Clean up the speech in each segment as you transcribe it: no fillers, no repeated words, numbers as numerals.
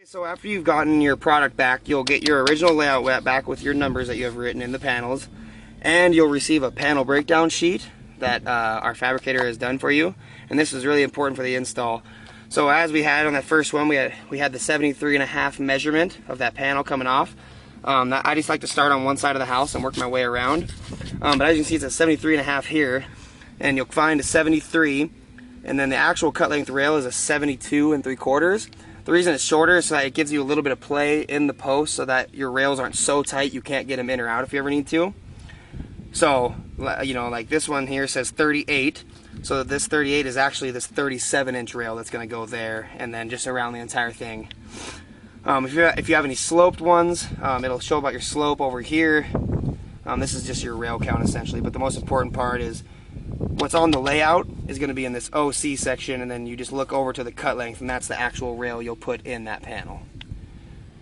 So after you've gotten your product back, you'll get your original layout back with your numbers that you have written in the panels, and you'll receive a panel breakdown sheet that our fabricator has done for you. And this is really important for the install. So as we had on that first one, we had the 73.5 measurement of that panel coming off. I just like to start on one side of the house and work my way around. But as you can see, it's a 73.5 here, and you'll find a 73, and then the actual cut length rail is a 72 3/4. The reason it's shorter is so that it gives you a little bit of play in the post so that your rails aren't so tight you can't get them in or out if you ever need to. So, you know, like this one here says 38. So this 38 is actually this 37-inch rail that's going to go there and then just around the entire thing. If you have any sloped ones, it'll show about your slope over here. This is just your rail count essentially, but the most important part is what's on the layout is going to be in this OC section, and then you just look over to the cut length, and that's the actual rail you'll put in that panel.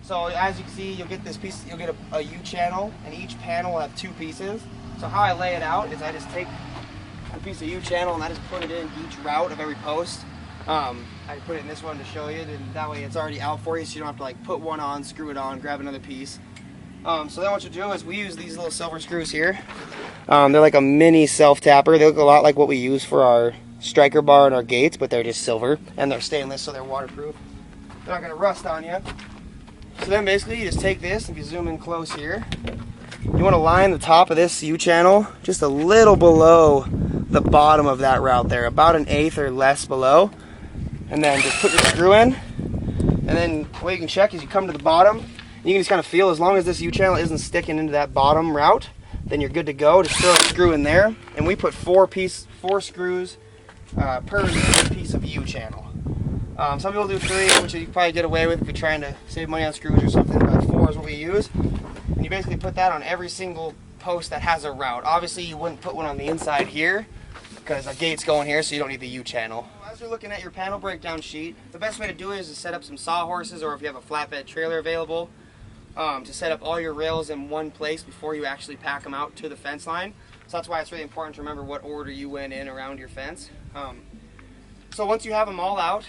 So as you can see, you'll get this piece, you'll get a U channel, and each panel will have two pieces. So how I lay it out is I just take a piece of U channel and I just put it in each route of every post. I put it in this one to show you, and that way it's already out for you, so you don't have to like put one on, screw it on, grab another piece. So then what you do is we use these little silver screws here. They're like a mini self-tapper. They look a lot like what we use for our striker bar and our gates, but they're just silver, and they're stainless, so they're waterproof. They're not going to rust on you. So then basically you just take this, if you zoom in close here, you want to line the top of this U-channel just a little below the bottom of that route there, about 1/8 or less below, and then just put your screw in. And then what you can check is you come to the bottom, you can just kind of feel, as long as this U-channel isn't sticking into that bottom route, then you're good to go. Just throw a screw in there, and we put four screws per piece of U-channel. Some people do 3, which you can probably get away with if you're trying to save money on screws or something, but 4 is what we use. And you basically put that on every single post that has a route. Obviously you wouldn't put one on the inside here, because a gate's going here, so you don't need the U-channel. As you're looking at your panel breakdown sheet, the best way to do it is to set up some sawhorses, or if you have a flatbed trailer available, to set up all your rails in one place before you actually pack them out to the fence line. So that's why it's really important to remember what order you went in around your fence. So once you have them all out,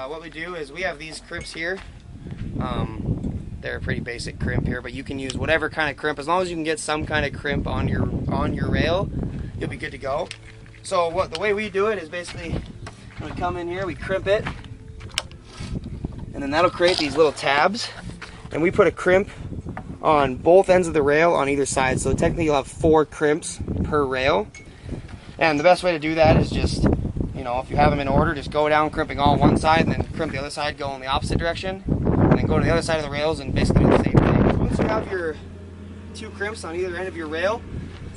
what we do is we have these crimps here. They're a pretty basic crimp here, but you can use whatever kind of crimp. As long as you can get some kind of crimp on your rail, you'll be good to go. So the way we do it is basically we come in here, we crimp it, and then that'll create these little tabs. And we put a crimp on both ends of the rail on either side. So technically you'll have 4 crimps per rail. And the best way to do that is just, you know, if you have them in order, just go down crimping all one side and then crimp the other side, go in the opposite direction. And then go to the other side of the rails and basically do the same thing. Once you have your 2 crimps on either end of your rail,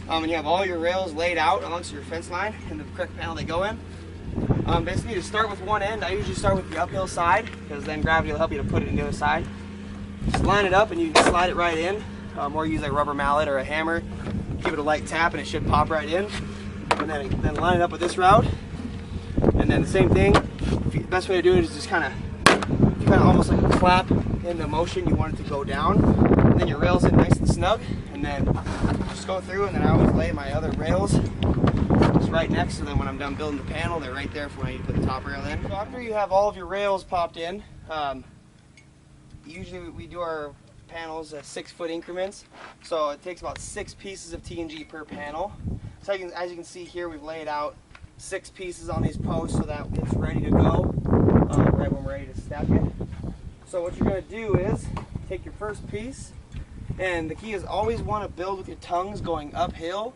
and you have all your rails laid out amongst your fence line and the correct panel they go in, basically to start with one end, I usually start with the uphill side, because then gravity will help you to put it in the other side. Just line it up and you can slide it right in, or use a rubber mallet or a hammer. Give it a light tap and it should pop right in. And then line it up with this route. And then the same thing. The best way to do it is just kind of almost like a clap in the motion you want it to go down. And then your rails in nice and snug. And then just go through, and then I always lay my other rails just right next to them. When I'm done building the panel, they're right there for when I need to put the top rail in. So after you have all of your rails popped in, usually we do our panels at 6-foot increments, so it takes about 6 pieces of TNG per panel. So as you can see here, we've laid out 6 pieces on these posts so that it's ready to go right when we're ready to stack it. So what you're going to do is take your first piece, and the key is always want to build with your tongues going uphill,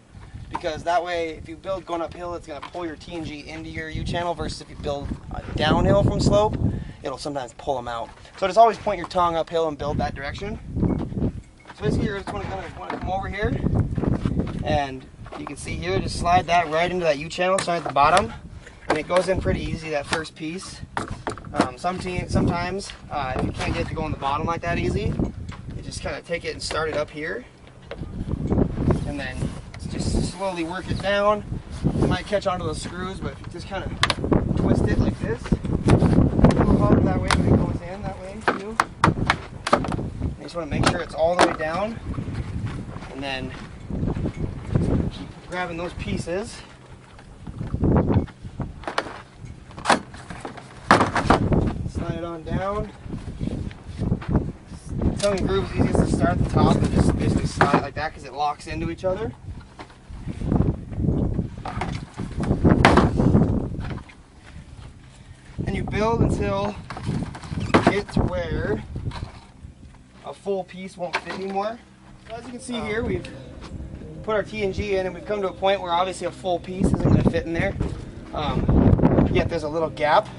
because that way if you build going uphill, it's going to pull your TNG into your U-channel, versus if you build downhill from slope, it'll sometimes pull them out. So just always point your tongue uphill and build that direction. So basically you're just want to come over here, and you can see here, just slide that right into that U-channel, start at the bottom, and it goes in pretty easy, that first piece. Sometimes if you can't get it to go on the bottom like that easy, you just kind of take it and start it up here, and then just slowly work it down. You might catch onto those screws, but if you just kind of twist it like this, harder that way, but it goes in that way too. You just want to make sure it's all the way down, and then keep grabbing those pieces. Slide it on down. tongue and groove is easiest to start at the top and just basically slide it like that because it locks into each other. And you build until you get to where a full piece won't fit anymore. So as you can see here, we've put our T&G in and we've come to a point where obviously a full piece isn't going to fit in there. Yet there's a little gap.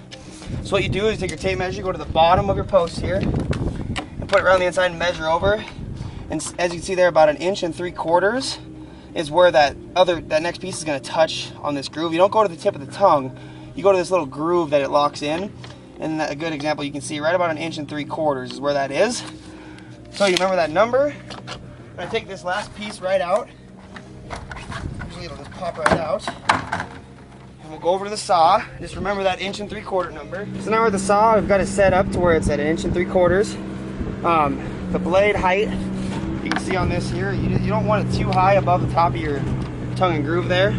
So what you do is take your tape measure, you go to the bottom of your post here, and put it around the inside and measure over. And as you can see there, about 1.75 inches is where that next piece is going to touch on this groove. You don't go to the tip of the tongue, you go to this little groove that it locks in. And a good example you can see right about 1.75 inches is where that is. So you remember that number. I'm going to take this last piece right out. Usually it'll just pop right out. And we'll go over to the saw. Just remember that 1.75 number. So now with the saw, we've got it set up to where it's at 1.75 inches. The blade height, you can see on this here, you don't want it too high above the top of your tongue and groove there.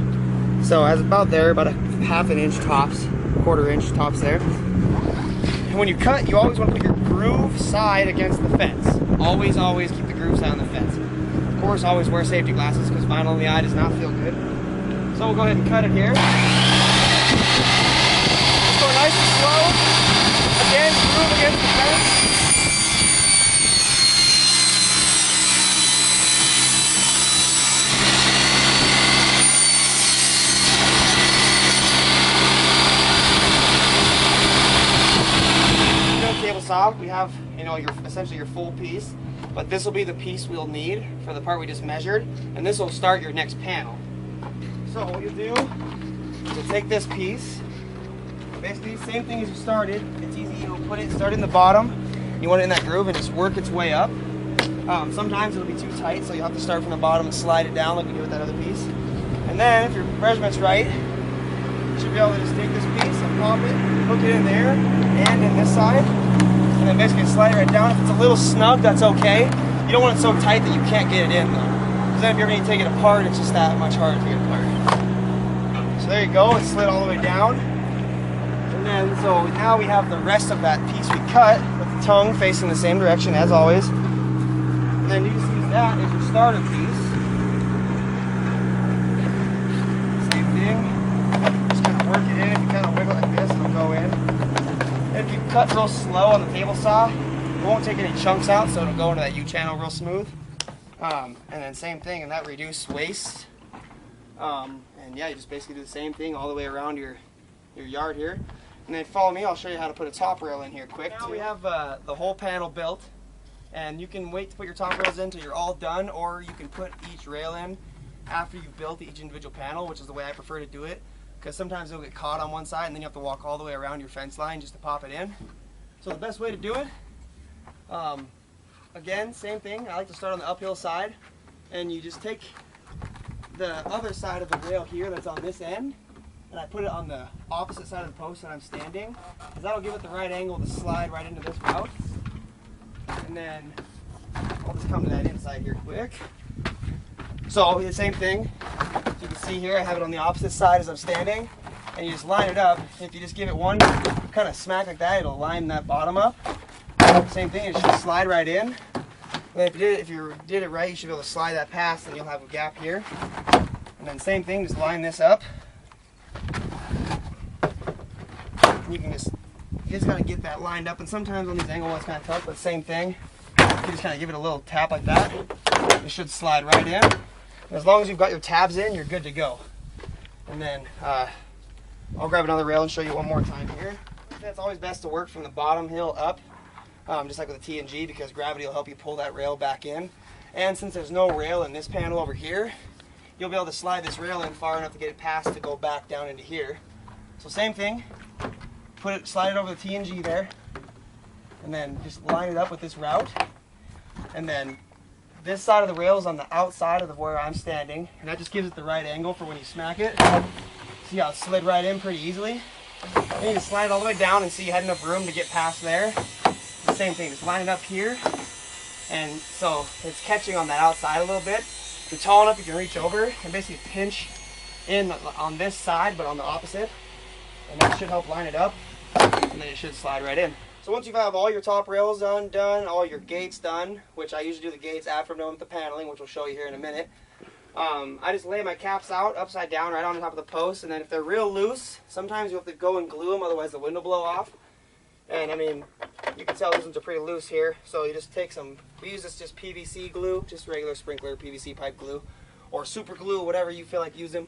So as about there, about a 1/2 inch tops, 1/4 inch tops there. And when you cut, you always want to put your groove side against the fence. Always, always keep the groove side on the fence. Of course, always wear safety glasses because vinyl in the eye does not feel good. So we'll go ahead and cut it here. Just go nice and slow. Again, groove against the fence. Table saw, we have, essentially your full piece, but this will be the piece we'll need for the part we just measured, and this will start your next panel. So what you'll do is you'll take this piece, basically same thing as you started. It's easy, you'll start in the bottom, you want it in that groove and just work its way up. Sometimes it'll be too tight, so you'll have to start from the bottom and slide it down like we did with that other piece. And then if your measurement's right, you should be able to just take this piece and pop it, hook it in there and in this side, and then basically slide it right down. If it's a little snug, that's okay. You don't want it so tight that you can't get it in though. Because then if you're going to take it apart, it's just that much harder to get apart. So there you go, it's slid all the way down. And then, so now we have the rest of that piece we cut with the tongue facing the same direction as always. And then you just use that as your starter piece. Same thing. Just kind of work it in. If you kind of wiggle it like this, it'll go in. And if you cut real slow on the table saw, it won't take any chunks out, so it'll go into that U-channel real smooth. And then same thing, and that reduce waste. And yeah, you just basically do the same thing all the way around your yard here. And then follow me, I'll show you how to put a top rail in here quick. Now we have the whole panel built, and you can wait to put your top rails in until you're all done, or you can put each rail in after you've built each individual panel, which is the way I prefer to do it, because sometimes it'll get caught on one side and then you have to walk all the way around your fence line just to pop it in. So the best way to do it, again, same thing, I like to start on the uphill side, and you just take the other side of the rail here that's on this end, and I put it on the opposite side of the post that I'm standing, because that'll give it the right angle to slide right into this route. And then I'll just come to that inside here quick. So the same thing, as you can see here, I have it on the opposite side as I'm standing, and you just line it up. If you just give it one kind of smack like that, it'll line that bottom up. Same thing, it should slide right in. And if you did it right, you should be able to slide that past, and you'll have a gap here. And then same thing, just line this up. And you just gotta get that lined up, and sometimes on these angle ones kind of tough, but same thing. You just kind of give it a little tap like that. It should slide right in. And as long as you've got your tabs in, you're good to go. And then I'll grab another rail and show you one more time here. It's always best to work from the bottom hill up, just like with a T&G, because gravity will help you pull that rail back in. And since there's no rail in this panel over here, you'll be able to slide this rail in far enough to get it past to go back down into here. So same thing, slide it over the T&G there, and then just line it up with this route. And then this side of the rail is on the outside of where I'm standing, and that just gives it the right angle for when you smack it. See how it slid right in pretty easily? Then you can slide it all the way down and see you had enough room to get past there. The same thing, just line it up here, and so it's catching on that outside a little bit. If you're tall enough, you can reach over and basically pinch in on this side, but on the opposite, and that should help line it up, and then it should slide right in. So So once you have all your top rails done, all your gates done, which I usually do the gates after I'm done with the paneling, which we'll show you here in a minute. I just lay my caps out upside down right on top of the post, and then if they're real loose, sometimes you have to go and glue them, otherwise the wind will blow off. And I mean, you can tell these ones are pretty loose here, so you just take some, we use this just PVC glue, just regular sprinkler PVC pipe glue, or super glue, whatever you feel like using.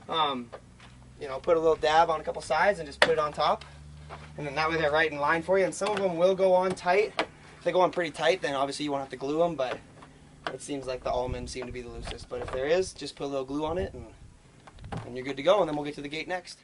You know, put a little dab on a couple sides and just put it on top. And then that way they're right in line for you, and some of them will go on tight. If they go on pretty tight, then obviously you won't have to glue them, but it seems like the almonds seem to be the loosest. But if there is, just put a little glue on it and you're good to go, and then we'll get to the gate next.